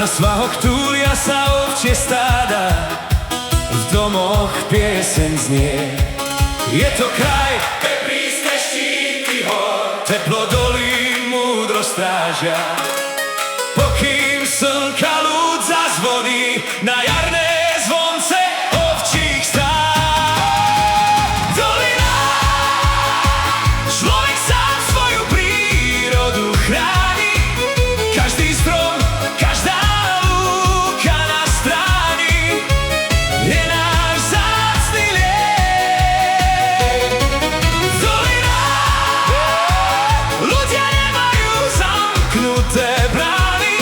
Na svahoch túlia sa ovčie stáda, v domoch pieseň znie. Je to kraj, kde prísne štíty hor, teplo dolí múdro strážia. Pokým slnka ľud zazvoní na jarné zvonce ovčích strán. Dolina, človek sám svoju prírodu chráni. Každý strom, každá lúka na stráni je náš vzácny liek. Dolina, ľudia nemajú zamknuté brány,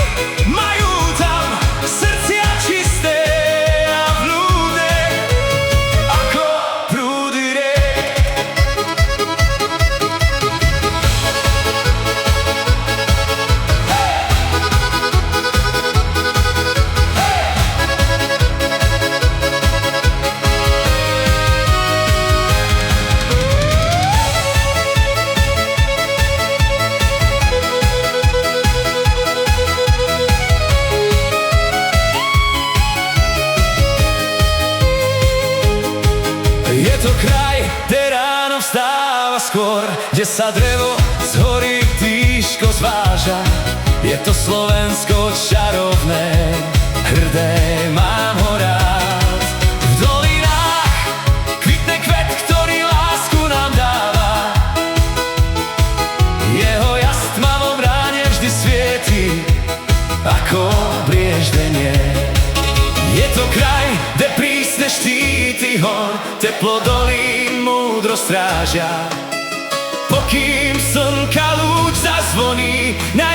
majú tam srdcia čisté a vľúdne ako prúdy riek. Je to kraj, kde ráno vstáva skôr, kde sa drevo z hory tížko zváža. Je to Slovensko čarovné, hrdé, mám ho rád. V dolinách kvitne kvet, ktorý lásku nám dáva. Jeho jas v tmavom ráne vždy svieti ako brieždenie. Je to kraj, kde prísne štíty hor, teplo dolín múdro strážia. Pokým slnka lúč zazvoní na